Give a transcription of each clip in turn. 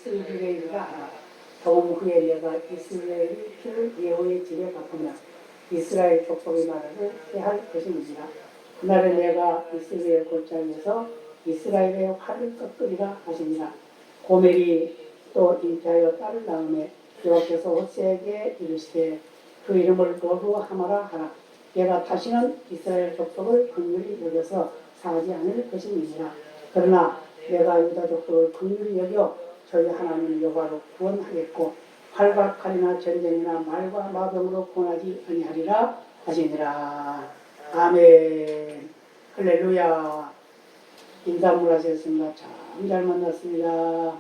이스라엘이라 하라. 더욱 후에 내가 이스라엘의 피를 예후의 집에 갚으며 이스라엘 족속의 나라를 해할 것임이니라. 그날에 내가 이스라엘 골짜기에서 이스라엘의 활을 꺾으리라 하시니라. 고멜이 또 잉태하여 딸을 낳음에 여호와께서 호세에게 이르시되 그 이름을 로브하마라 하라. 내가 다시는 이스라엘 족속을 긍휼히 여겨서 사하지 않을 것임이니라. 그러나 내가 유다 족속을 긍휼히 여겨 저희 하나님 여호와로 구원하겠고 활과 칼이나 전쟁이나 말과 마병으로 구원하지 아니하리라 하시니라. 아멘. 할렐루야. 인사물 하셨습니다. 참 잘 만났습니다.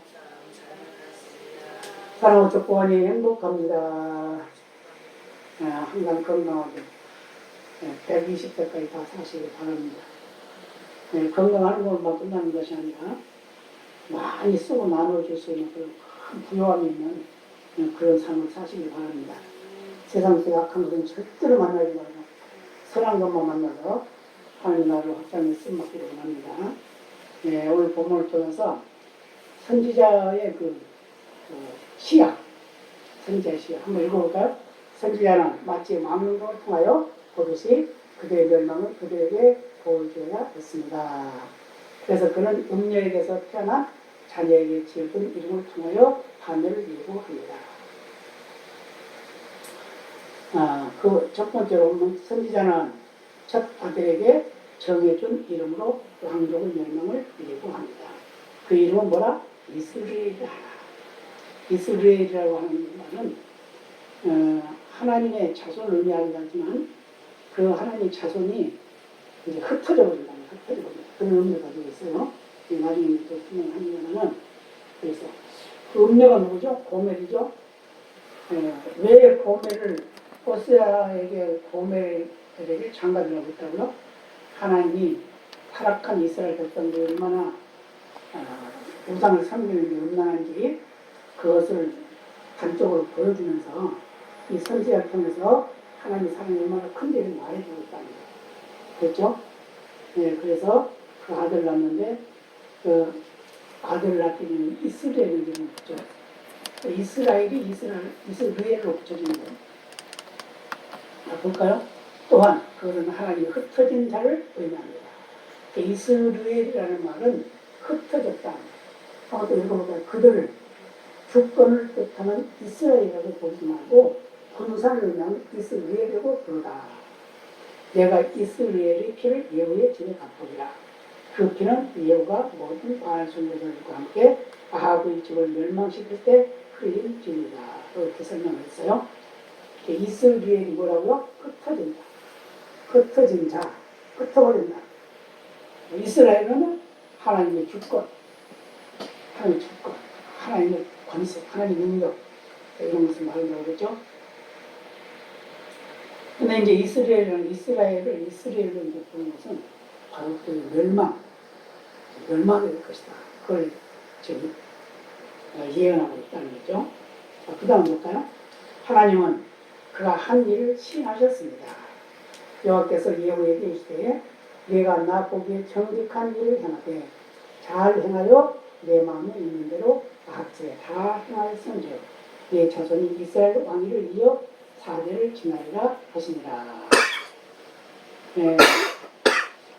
사랑하는 족보원이 행복합니다. 항상 건강하게 120세까지 다 사시길 바랍니다. 건강하는 것만 끝나는 것이 아니라 많이 쓰고 나눠줄 수 있는 그런 큰 부요함이 있는 그런 삶을 사시길 바랍니다. 세상에서 약한 것은 절대로 만나지 말고 선한 것만 만나서 하나님 나라를 확장해 쓰임받기를 원합니다. 오늘 본문을 통해서 선지자의 시야, 선지자의 시야 한번 읽어볼까요? 선지자는 마치 망령을 통하여 보듯이 그대의 멸망을 그대에게 보여줘야 했습니다. 그래서 그는 음녀에게서 태어난 자녀에게 지어준 이름을 통하여 하늘을 예고합니다. 그 첫 번째로 보면 선지자는 첫 아들에게 정해준 이름으로 왕족의 멸망을 예고합니다. 그 이름은 뭐라? 이스라엘이라. 이스라엘이라고 하는 말은 하나님의 자손을 의미하긴 하지만 그 하나님의 자손이 이제 흩어져 버린다. 흩어져 버린다. 그런 의미를 가지고 있어요. 나중에 또 설명하면은 그래서 그 음녀가 누구죠? 고멜이죠. 왜 고멜을 호세아에게 고멜에게 장가들라고 했다고요? 하나님이 타락한 이스라엘 백성들이 얼마나 우상을 섬기는 게 음란한지 그것을 단적으로 보여주면서 이 선지자를 통해서 하나님의 사랑이 얼마나 큰지를 말해주고 있다는 거예요. 그렇죠? 그래서 그 아들 낳는데 그 아들 낳기는 이스라엘을 이름을 붙죠. 이스라엘이 이스라엘로 붙여지는 거예요. 볼까요? 또한 그것은 하나님이 흩어진 자를 의미합니다. 이스라엘이라는 말은 흩어졌다. 한번 또 읽어볼까요? 그들을 주권을 뜻하는 이스라엘이라고 보지 말고 분산을 의미하는 이스라엘이라고 부르다. 내가 이스라엘의 피를 예후의 집에 갚으리라. 그 피는 예후가 모든 바알 선지자들과 함께 아합의 집을 멸망시킬 때 흘린 피입니다. 이렇게 설명을 했어요. 이스라엘이 뭐라고요? 흩어진다. 흩어진 자, 흩어버린다. 이스라엘은 하나님의 주권, 하나님의 주권, 하나님의 권세, 하나님의 능력 이런 것을 말한다고 그랬죠. 근데 이제 이스라엘을 이제 보는 것은 바로 그 멸망이 될 것이다. 그걸 지금 예언하고 있다는 거죠. 자, 그 다음 볼까요? 하나님은 그가 한 일을 시인하셨습니다. 여호와께서 예후에게 이르시되 내가 나 보기에 정직한 일을 행하되 잘 행하여 내 마음에 있는 대로 아합집에 다 행하였은즉 내 자손이 이스라엘 왕위를 이어 4대를 지나리라 하시니라.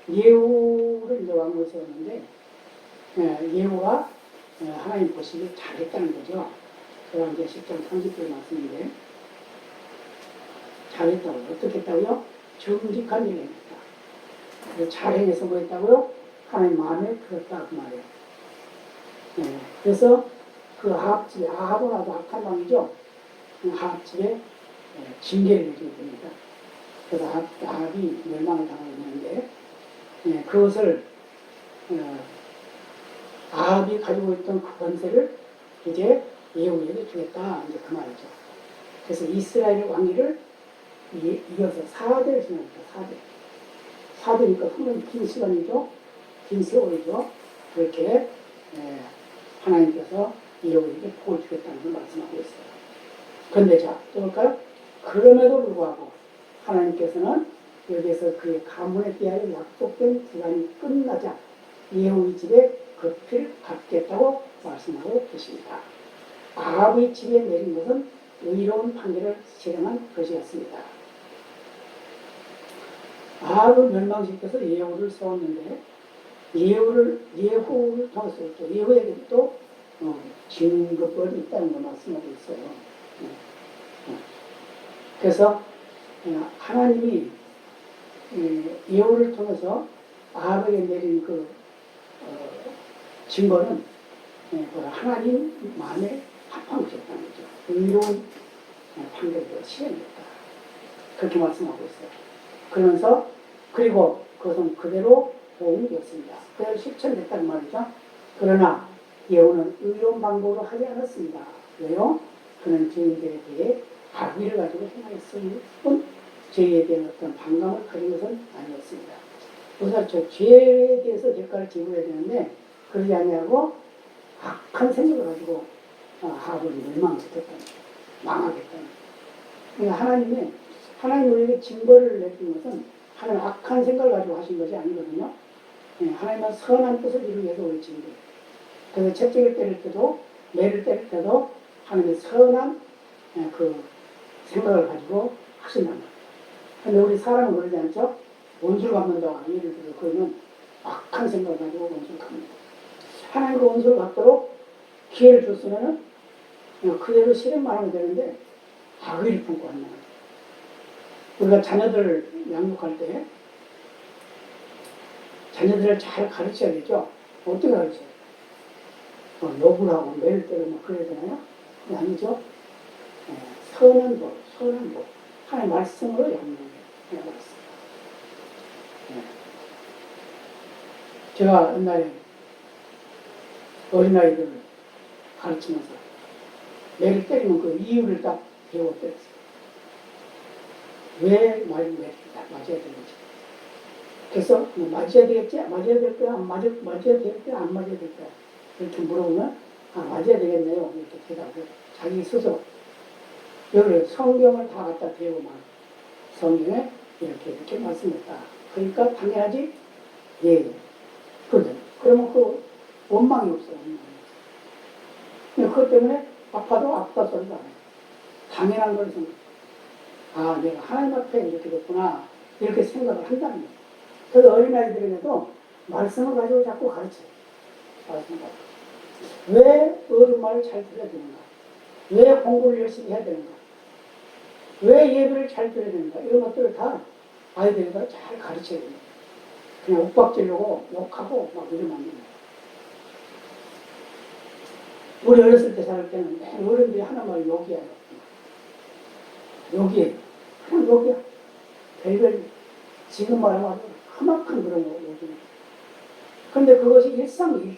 예후를 이제 왕으로 세웠는데 예후가 하나님 보시기에 잘했다는 거죠. 제가 이제 10장 30절 말씀인데 잘했다고요. 어떻게 했다고요? 정직한 일을 했다. 잘 행해서 뭐 했다고요? 하나님 마음에 들었다 그 말이에요. 그래서 그 아합집에, 아합은 아주 악한 왕이죠. 그 아합집에 징계를 내리게 됩니다. 그래서 아합이 멸망을 당하게 되는데 그것을 아합이 가지고 있던 그 권세를 이제 예후에게 주겠다 이제 그 말이죠. 그래서 이스라엘 왕위를 이어서 4대를 지납니다. 4대니까 상당히 긴 시간이죠. 긴 세월이죠. 그렇게 하나님께서 예후에게 복을 주겠다는 걸 말씀하고 있어요. 그런데 자, 또 볼까요? 그럼에도 불구하고 하나님께서는 여기에서 그의 가문에 대하여 약속된 기간이 끝나자 예후의 집에 그 피를 갚겠다고 말씀하고 계십니다. 아합의 집에 내린 것은 의로운 판결을 실행한 것이었습니다. 아합을 멸망시켜서 예후를 세웠는데 예후를 통해서 또 예후에게 또 진급을 있다는 걸 말씀하고 있어요. 그래서 하나님이 예후를 통해서 아합에게 내린 그 증거는 하나님만의 합한 것이었다는 거죠. 의로운 판결을 실행했다. 그렇게 말씀하고 있어요. 그러면서 그리고 그것은 그대로 도움이 되었습니다. 그대로 실천됐다는 말이죠. 그러나 예후는 의로운 방법으로 하지 않았습니다. 왜요? 그는 죄인들에 대해 악의를 가지고 행하였을 뿐 죄에 대한 어떤 반감을 가진 것은 아니었습니다. 우선 저 죄에 대해서 대가를 지불해야 되는데 그러지 아니하고 악한 생각을 가지고 아합을 멸망시켰다는 거예요. 망하겠다는 거예요. 그러니까 하나님 우리에게 징벌을 내린 것은 하나님 악한 생각을 가지고 하신 것이 아니거든요. 하나님은 선한 뜻을 이루기 위해서 우리 징벌. 그래서 채찍을 때릴 때도 매를 때릴 때도 하나님의 선한 그 생각을 가지고 하신단 말이에요. 그런데 우리 사람은 그러지 않죠? 원수를 갚는다고 예를 들어 그러면 악한 생각을 가지고 원수를 갚는다. 하나님 그 원수를 갚도록 기회를 줬으면 그대로 실행만 하면 되는데 악의를 품고 한다. 우리가 자녀들을 양육할 때 자녀들을 잘 가르쳐야 되죠. 어떻게 가르쳐요? 욕을 하고 매를 때리고 그래야 되나요? 아니죠. 선한 법. 하나님 말씀으로 양육해야 말씀. 제가 옛날에 어린아이들을 가르치면서 매를 때리면 그 이유를 딱 배워 때렸어요. 왜 매를 딱 맞아야 되는지. 그래서 맞아야 되겠지? 맞아야 될 거야? 맞아야 될 거야? 안 맞아야 될 거야? 이렇게 물어보면 맞아야 되겠네요. 이렇게 대답을 자기 스스로. 여기 성경을 다 갖다 배우면 성경에 이렇게 말씀했다. 그러니까 당연하지? 예. 그러면 그 원망이 없어요. 그것 때문에 아파도 아프다 소리가 안 해요. 당연한 걸 생각. 내가 하나님 앞에 이렇게 됐구나. 이렇게 생각을 한다는 거예요. 그래서 어린아이들에게도 말씀을 가지고 자꾸 가르쳐요. 말씀을 가지고. 왜 어른 말을 잘 들어야 되는가? 왜 공부를 열심히 해야 되는가? 왜 예배를 잘 드려야 되는가? 이런 것들을 다 아이들에게 잘 가르쳐야 됩니다. 그냥 윽박지르고 욕하고 막 이러면 안 됩니다. 우리 어렸을 때 살 때는 어른들이 하는 말이 욕이야. 욕이에요. 그냥 욕이야. 별별 지금 말하면 험악한 그런 욕이에요. 그런데 그것이 일상의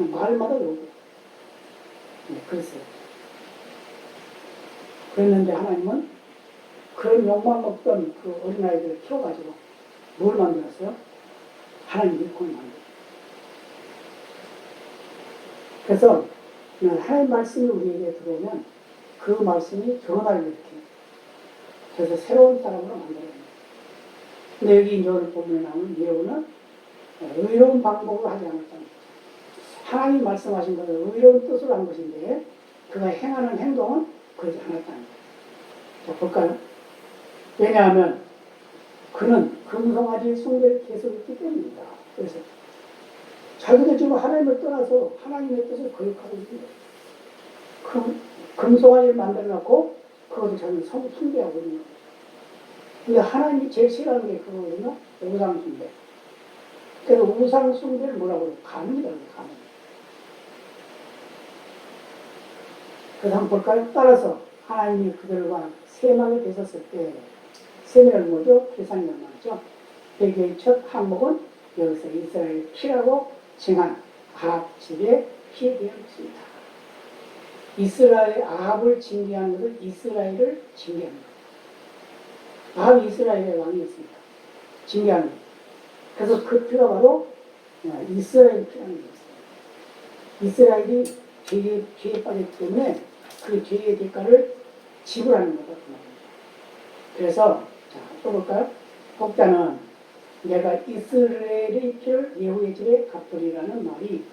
말마다 욕이에요. 그랬어요. 그랬는데 하나님은 그런 욕만 먹던 그 어린아이들을 키워가지고 뭘 만들었어요? 하나님 일꾼을 만들었어요. 그래서 하나님 말씀이 우리에게 들어오면 그 말씀이 변화를 일으켜요. 그래서 새로운 사람으로 만들어요. 근데 여기 이제 오늘 본문에 나오는 예후는 의로운 방법으로 하지 않았다는 거죠. 하나님 말씀하신 것은 의로운 뜻으로 한 것인데 그가 행하는 행동은 그러지 않았다는 거예요. 자, 볼까요? 왜냐하면 그는 금송아지 숭배를 계속했기 때문입니다. 그래서 자기도 지금 하나님을 떠나서 하나님의 뜻을 거역하고 있는 거예요. 금송아지를 만들어놓고 그것을 자기는 숭배하고 있는 거예요. 근데 하나님이 제일 싫어하는 게 그거거든요. 우상숭배. 그래서 우상숭배를 뭐라고 그래요? 가문이라고 해요. 가문. 그래서 한번 볼까요? 따라서 하나님이 그들과 세망이 되셨을 때 세명은 뭐죠? 계산이 얼마죠? 회개의 첫 항목은 여기서 이스라엘 피라고 칭한 아합 집의 피에 대한 것입니다. 이스라엘 아합을 징계한 것은 이스라엘을 징계한 것. 아합이 이스라엘의 왕이었습니다. 징계한 것. 그래서 그 피가 바로 이스라엘 피라는 거였어요. 이스라엘이 죄에 빠졌기 때문에 그 죄의 대가를 지불하는 거다. 그래서 자, 또 볼까요? 혹자는 내가 이스라엘의 피를 예후의 집에 갚으리라는 말이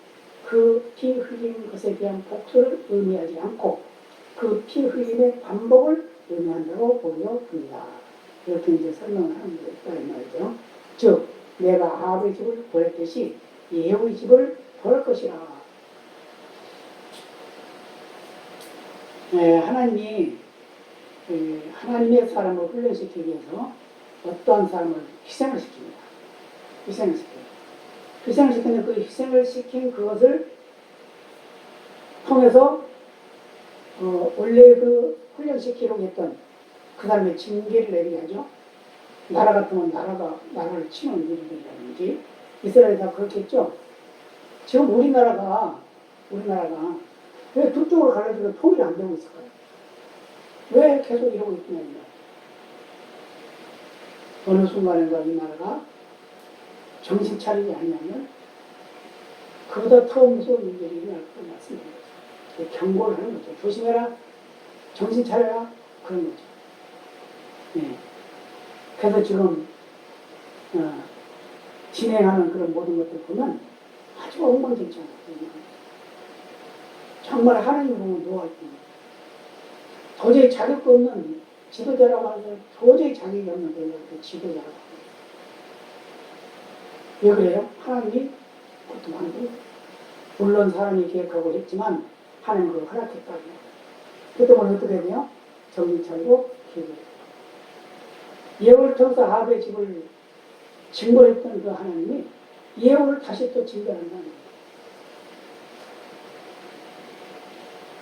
그 피 흘린 것에 대한 복수를 의미하지 않고 그 피 흘림의 반복을 의미한다고 보여집니다. 이렇게 이제 설명을 하는 거다 이 말이죠. 즉 내가 아합의 집을 벌했듯이 예후의 집을 벌할 것이라. 하나님이 하나님의 사람을 훈련시키기 위해서 어떠한 사람을 희생을 시킵니다. 희생을 시켜요. 희생을 시키는 그 희생을 시킨 그것을 통해서 원래 그 훈련시키려고 했던 그 다음에 징계를 내리게 하죠. 나라 같으면 나라를 치는 일이라든지 이스라엘이 다 그렇겠죠. 지금 우리나라가 왜 두 쪽으로 갈라지고 통일이 안 되고 있을까요? 왜 계속 이러고 있느냐. 어느 순간인가 이 나라가 정신 차리지 않으면 그보다 더 무서운 일들이 일어날 것 같습니다. 경고를 하는 거죠. 조심해라. 정신 차려라. 그런 거죠. 네. 그래서 지금 진행하는 그런 모든 것들 보면 아주 엉망진창이에요. 정말 하나님 보면 노할 겁니다. 도저히 자격도 없는 지도자라고 하는 사람 도저히 자격이 없는 분들한테 지도자라고 합니다. 왜 그래요? 하나님이 그것도 만들고 물론 사람이 계획하고 했지만 하나님 그걸 허락했다고. 그 때문에 어떻게 돼요? 정신 차리고 기도해요. 예후를 통해서 아합의 집을 징벌했던 그 하나님이 예후를 다시 또 징벌한다는 거예요.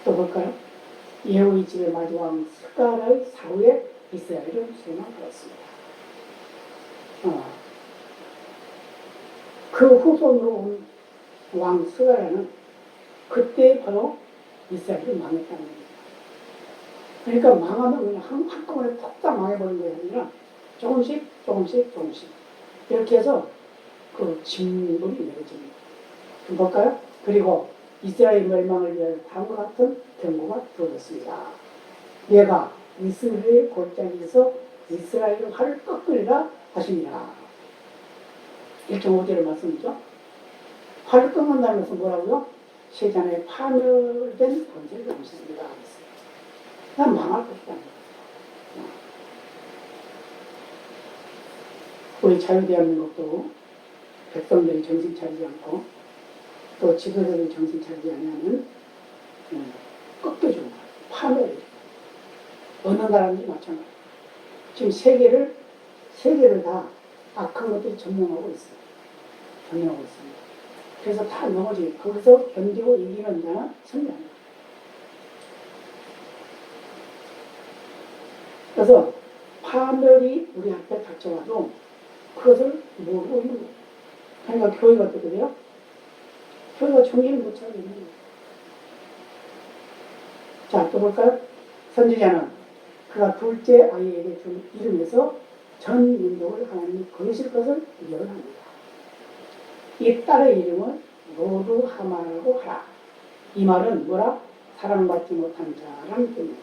또 볼까요? 예후의 집의 마지왕 스가랴의 사후에 이스라엘은 쇠망하였습니다. 그 후손으로 온 왕 스가랴는 그때 바로 이스라엘이 망했다는 겁니다. 그러니까 망하면 그냥 한꺼번에 톡 다 망해버린 게 아니라 조금씩 이렇게 해서 그 징벌이 내려집니다. 좀 볼까요? 그리고 이스라엘 멸망을 위하여 다음과 같은 경고가 주어졌습니다. 내가 이스라엘 골짜기에서 이스라엘의 활을 꺾으리라 하시니라. 1.5절의 말씀이죠. 활을 꺾는다는 것은 뭐라고요? 세상에 파멸된 권세를 암시합니다. 난 망할 것이다. 우리 자유대한민국도 백성들이 정신 차리지 않고 또 지도자들이 정신 차리지 않으면 꺾여주는 거예요. 파멸해요. 어느 나라인지 마찬가지예요. 지금 세계를 다 악한 것들이 점령하고 있어요. 점령하고 있습니다. 그래서 다 넘어지고 거기서 견디고 이기는 자는 승리합니다. 그래서 파멸이 우리 앞에 닥쳐와도 그것을 모르고 있는 거예요. 그러니까 교회가 어떻게 돼요? 교회가 정신을 못 차리고 있는 거예요. 자, 또 볼까요? 선지자는 그가 둘째 아이에게 준 이름에서 전 민족을 하나님이 거두실 것을 예언합니다. 이 딸의 이름은 로루하마라고 하라. 이 말은 뭐라? 사랑받지 못한 자라는 뜻입니다.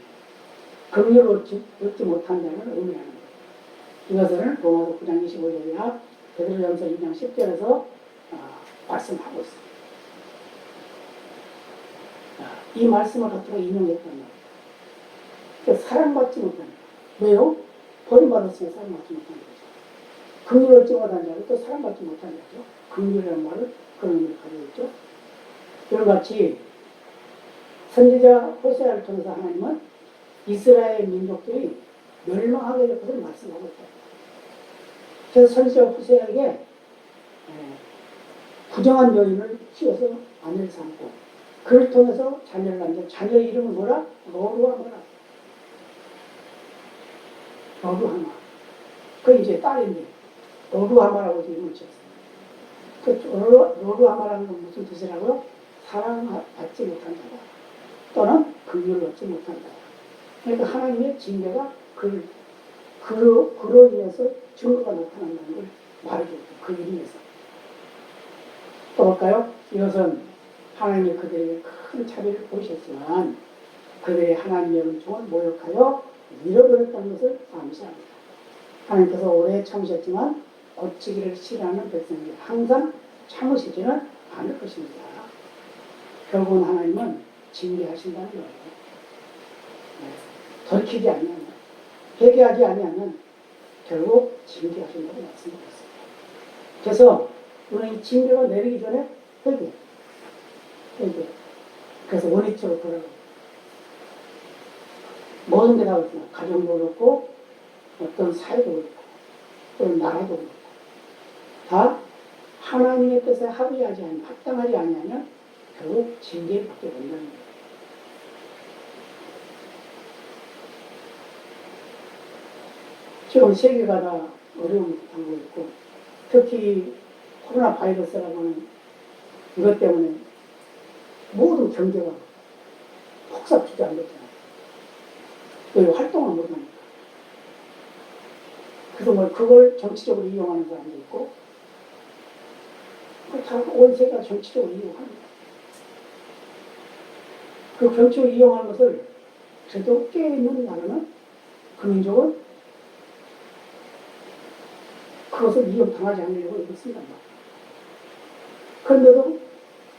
긍휼을 얻지 못한 자를 의미하는 거예요. 이것을 로마서 9장 25절이나 베드로전서 2장 10절에서 말씀하고 있습니다. 이 말씀을 갖다가 인용했단 말이에요. 그러니까 사랑받지 못한 자. 왜요? 버림받았으면 사랑받지 못한 거죠. 긍휼을 얻지 못한 자를 또 사랑받지 못한 자죠. 긍휼이라는 말을 그런 의미를 가지고 있죠. 이와 같이 선지자 호세아를 통해서 하나님은 이스라엘 민족들이 멸망하게 될 것을 말씀하고 있다. 그래서 선지자 호세아에게 부정한 여인을 키워서 아내를 삼고 그를 통해서 자녀를 낳는데 자녀의 이름은 뭐라? 로루하마라. 로루하마. 그 이제 딸인데 로루하마라고 이름을 지었어요. 그 로루하마라는 건 무슨 뜻이라고요? 사랑받지 못한 자다. 또는 긍휼을 얻지 못한 자다. 그러니까 하나님의 징계가 그로 인해서 증거가 나타난다는 걸 말해줍니다. 그 이름에서. 또 볼까요? 이것은 하나님이 그들에게 큰 차별을 보이셨지만 그들의 하나님의 은총을 모욕하여 잃어버렸다는 것을 암시합니다. 하나님께서 오래 참으셨지만 고치기를 싫어하는 백성에게 항상 참으시지는 않을 것입니다. 결국은 하나님은 징계하신다는 거예요. 돌이키지 아니하면, 회개하지 아니하면 결국 징계하신다고 말씀드렸습니다. 그래서 우리는 이 징계가 내리기 전에 회개. 그래서 원위치로 돌아가고 모든 게 다 그렇구나. 가정도 그렇고 어떤 사회도 그렇고 또 나라도 그렇고 다 하나님의 뜻에 합의하지 아니하면, 합당하지 아니하면 결국 징계를 받게 된다는 거예요. 지금 세계가 다 어려움을 당하고 있고 특히 코로나 바이러스라고는 이것 때문에 모든 경제가 폭삭 주저앉았잖아요. 왜 활동을 못하니까. 그래서 뭐 그걸 정치적으로 이용하는 사람도 있고 온 세계가 정치적으로 이용합니다. 그 정치적으로 이용하는 것을 그래도 깨있는 나라는 그 민족은 그것을 이용당하지 않으려고 이렇게 쓴단 말이에요. 그런데도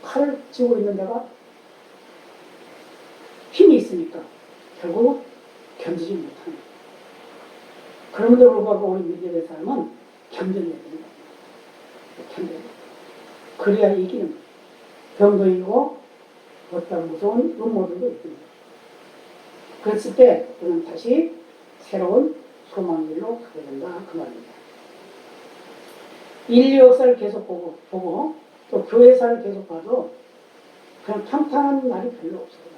칼을 쥐고 있는 데가 힘이 있으니까 결국 견디지 못하는 거예요. 그럼에도 불구하고 우리 민족의 사람은 견뎌내야 되는 거예요. 견뎌내야 돼요. 그래야 이기는 거예요. 병도 이기고 어떤 무서운 음모들도 있습니다. 그랬을 때 우리는 다시 새로운 소망의 길로 가게 된다 그 말입니다. 인류 역사를 계속 보고 또 교회사를 계속 봐도 그냥 평탄한 날이 별로 없어요.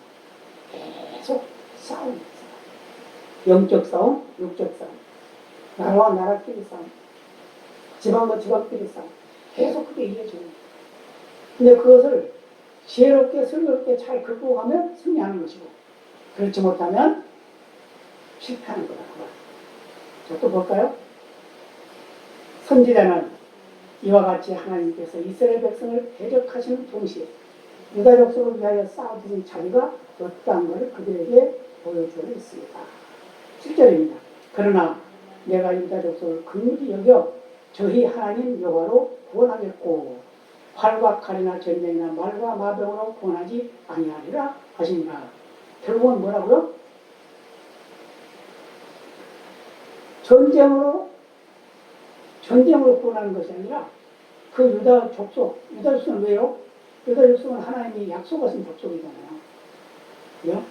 계속 싸움이 있어요. 영적 싸움, 육적 싸움, 나라와 나라끼리 싸움, 지방과 지방끼리 싸움, 계속 그게 이어져요. 근데 그것을 지혜롭게 슬기롭게 잘 긁고 가면 승리하는 것이고 그렇지 못하면 실패하는 거다. 자, 또 볼까요? 선지자는 이와 같이 하나님께서 이스라엘 백성을 대적하시는 동시에 유다 족속을 위하여 쌓아두신 자리가 어떠한 것을 그들에게 보여주어 있습니다. 7절입니다. 그러나 내가 유다 족속을 긍휼히 여겨 저희 하나님 여호와로 구원하겠고 활과 칼이나 전쟁이나 말과 마병으로 구원하지 아니하리라 하시니라. 결국은 뭐라고요? 전쟁으로 구원하는 것이 아니라 그 유다 족속은 왜요? 유다 족속은 하나님이 약속하신 족속이잖아요. 그죠?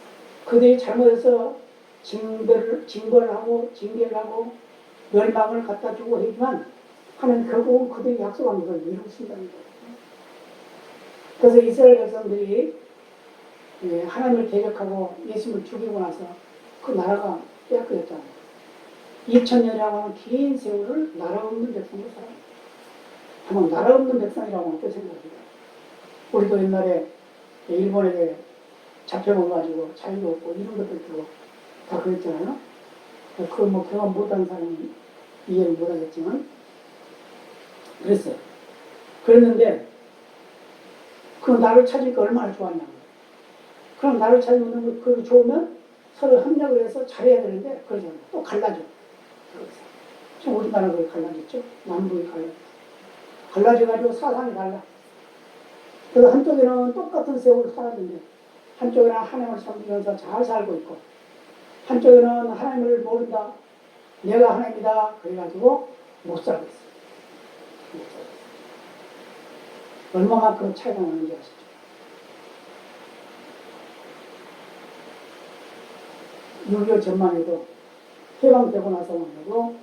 그들이 잘못해서 징벌을 하고 징계를 하고 멸망을 갖다 주고 했지만 하나님 결국은 그들이 약속한 것을 이루신다는 거예요. 그래서 이스라엘 백성들이 하나님을 대적하고 예수님을 죽이고 나서 그 나라가 빼앗겼잖아요. 2000년이라고 하는 긴 세월을 나라 없는 백성으로 살아요. 한번 나라 없는 백성이라고 어떻게 생각합니까? 우리도 옛날에 일본에 잡혀먹어가지고 자유도 없고 이런 것들 들고 다 그랬잖아요. 그걸 뭐 경험 못한 사람은 이해를 못하겠지만 그랬어요. 그랬는데 그 나를 찾으니까 얼마나 좋았냐고. 그럼 나를 찾으면 그거 좋으면 서로 협력을 해서 잘해야 되는데 그러잖아요. 또 갈라져. 지금 우리나라가 갈라졌죠. 남북이 갈라져가지고 사상이 달라. 그래서 한쪽에는 똑같은 세월을 살았는데 한쪽에는 하나님을 섬기면서 잘 살고 있고 한쪽에는 하나님을 모른다. 내가 하나님이다. 그래가지고 못 살고 있어요. 얼마만큼 차이가 나는지 아시죠? (6.25) 전만 해도 해방되고 나서만 해도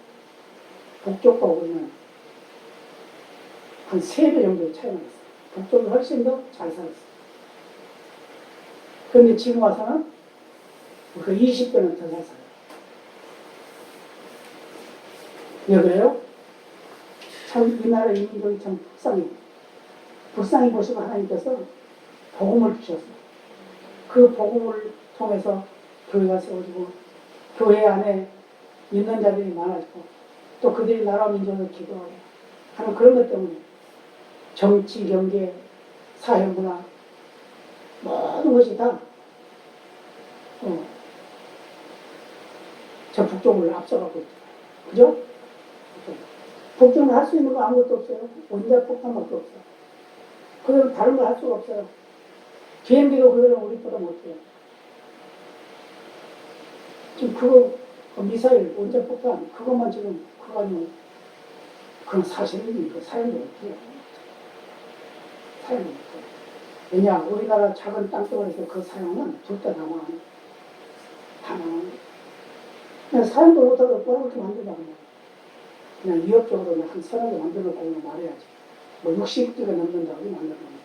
북쪽과 우리는 한 3배 정도의 차이가 났어요. 북쪽이 훨씬 더 잘 살았어요. 그런데 지금 와서는 그 20배는 더 잘 살아요. 왜 그래요? 참 이 나라 이민족이 참 불쌍히 보시고 하나님께서 복음을 주셨어요. 그 복음을 통해서 교회가 세워지고 교회 안에 있는 자들이 많아지고 또 그들이 나라 민족을 기도하고 하는 그런 것 때문에 정치, 경제, 사회문화 모든 것이 다 저 북쪽을 앞서가고 있죠. 그죠? 북쪽은 할 수 있는 거 아무것도 없어요. 원자 폭탄밖에 없어요. 그럼 다른 거 할 수가 없어요. 비행기도 그거는 우리보다 못해요. 지금 그거 미사일 원자폭탄 그것만 지금 그거 아니면 그건 사실은 사용도 못해요. 사용도 못해요. 왜냐 우리나라 작은 땅덩어리에서 그 사용은 절대 남아요. 다 남아요. 그냥 사용도 못하고 뭐라고 만들자고 그냥 위협적으로 한 서너 개 만들어놓고 말해야지. 뭐 60개가 넘는다고 만들어놓고.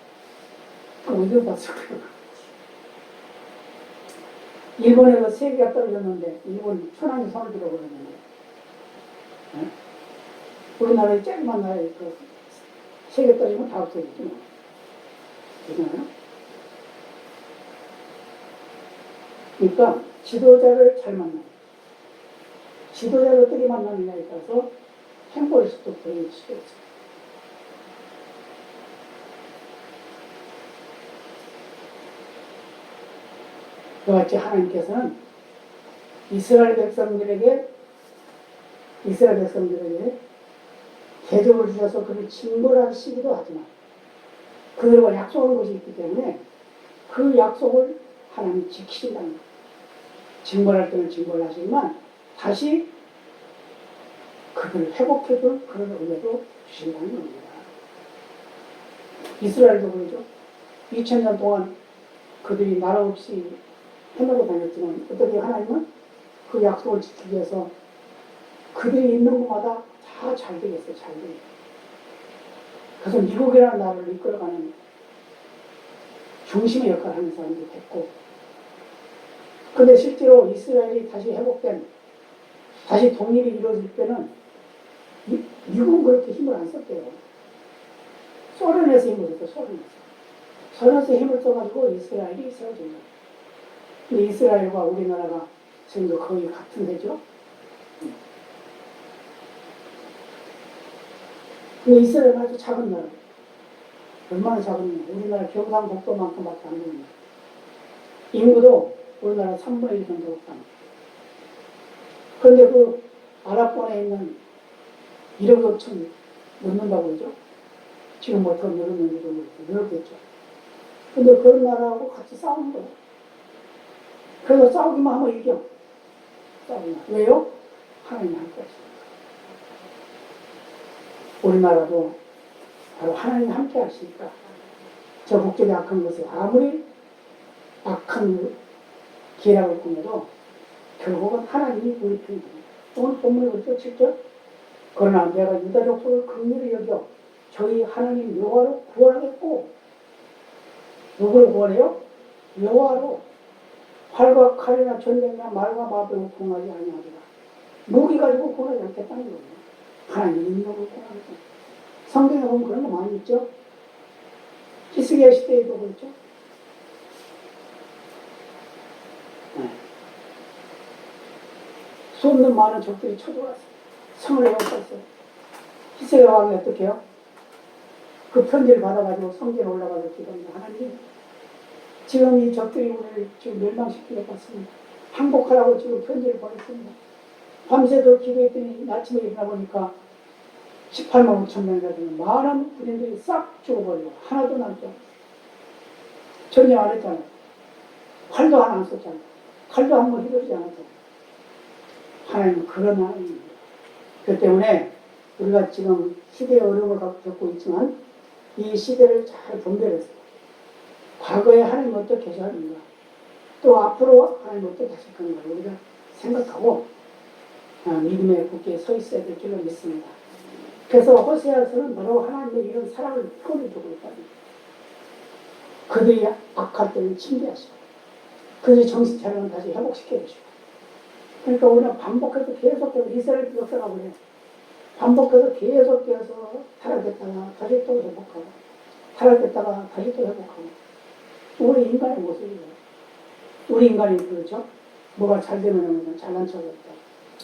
그럼 어디로 봤을 거예요? 일본에서 3개가 떨어졌는데 일본 천황이 손을 들어버렸는데 네? 우리나라에 조그만 나라에 그 3개 떨어지면 다 없어지죠. 그렇잖아요? 그러니까 지도자를 잘 만나요. 지도자를 어떻게 만나느냐에 따라서 행보의 수도 변할 수도 있어요. 그와 같이 하나님께서는 이스라엘 백성들에게 대접을 주셔서 그를 징벌하시기도 하지만 그들과 약속한 것이 있기 때문에 그 약속을 하나님이 지키신다는 거예요. 징벌할 때는 징벌하시지만 다시 그들을 회복해줄 그런 은혜도 주신다는 겁니다. 이스라엘도 그러죠. 2000년 동안 그들이 나라 없이 헤매고 다녔지만 어떻게 하나님은 그 약속을 지키기 위해서 그들이 있는 곳마다 다 잘 되겠어요. 잘 되겠어요. 그래서 미국이라는 나라를 이끌어가는 중심의 역할을 하는 사람들이 됐고 근데 실제로 이스라엘이 다시 회복된 다시 독립이 이루어질 때는 미국은 그렇게 힘을 안 썼대요. 소련에서 힘을 썼어요. 소련에서 힘을 써가지고 이스라엘이 세워진 거예요. 근데 이스라엘과 우리나라가 지금도 거의 같은 해죠. 근데 이스라엘은 아주 작은 나라. 얼마나 작은 나라. 우리나라 경상북도만큼밖에 안 되는 나라. 인구도 우리나라 3분의 1 정도밖에 안 돼요. 그런데 그 아랍권에 있는 1억 5천 넘는다고 그러죠. 지금 뭐 더 늘었는지도 늘었겠죠. 근데 그런 나라하고 같이 싸우는 거예요. 그래서 싸우기만 하면 이겨. 싸우기만. 왜요? 하나님이 함께 하시니까. 우리나라도 바로 하나님이 함께 하시니까 저 북쪽에 악한 것을 아무리 악한 계략을 꾸며도 결국은 하나님이 우리 편입니다. 오늘 본문에 그렇죠. 7절. 그러나 내가 유다 족속을 긍휼히 여겨 저희 하나님 여호와로 구원하겠고 누구를 구원해요? 여호와로 활과 칼이나 전쟁이나 말과 마병을 구원하지 아니하리라. 무기 가지고 구원하지 않겠다는 거예요. 하나님 능력을 구원하겠다. 성경에 보면 그런 거 많이 있죠. 히스기야 시대에도 그렇죠. 네. 수없는 많은 적들이 쳐들어왔어요. 성을 에워쌌어요. 히스기야 왕이 어떻게 해요? 그 편지를 받아가지고 성전에 올라가서 기도합니다. 하나님, 지금 이 적들이 우리를 지금 멸망시키려고 왔습니다. 항복하라고 지금 편지를 보냈습니다. 밤새도록 기도했더니 아침에 일어나 보니까 18만 5천 명이나 되는 많은 군인들이 싹 죽어버리고 하나도 남지 않았어요. 전쟁 안 했잖아요. 활도 하나 안 썼잖아요. 칼도 한 번 휘두르지 않았잖아요. 하나님은 그런 하나님입니다. 그 때문에 우리가 지금 시대의 어려움을 겪고 있지만 이 시대를 잘 분별해서 과거에 하나님 어떻게 하셨는가 또 앞으로 하나님 어떻게 하실 건가 우리가 생각하고 믿음의 굳게 서 있어야 될 줄로 믿습니다. 그래서 호세아서는 바로 하나님의 이런 사랑을 표현해주고 있다는 거예요. 그들이 악할 때는 침대하시고 그들이 정신 차리면 다시 회복시켜주시고 그러니까 우리는 반복해서 계속해서 이스라엘 역사가 그래요. 반복해서 계속해서 타락했다가 다시 또 회복하고 타락했다가 다시 또 회복하고 우리 인간의 모습이에요. 우리 인간이 그렇죠. 뭐가 잘 되면 잘난 척했다.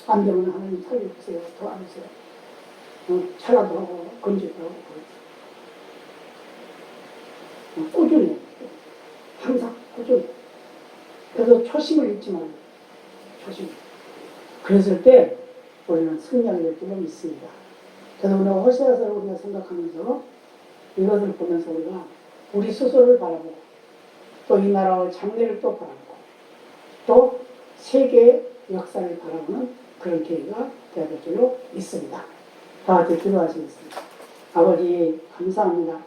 안 되면 하나님 살려주세요. 더 안 주세요. 차라도 하고 건지도 하고 그렇죠. 꾸준히 항상 꾸준히 그래서 초심을 잃지 말고 초심 그랬을 때 우리는 승리하게 될 줄로 믿습니다. 그래서 오늘 호세아서를 우리가 생각하면서 이것을 보면서 우리가 우리 스스로를 바라보고 또 이 나라의 장래를 또 바라보고 또 세계의 역사를 바라보는 그런 기회가 되어야 될 줄로 믿습니다. 다 같이 기도하시겠습니다. 아버지 감사합니다.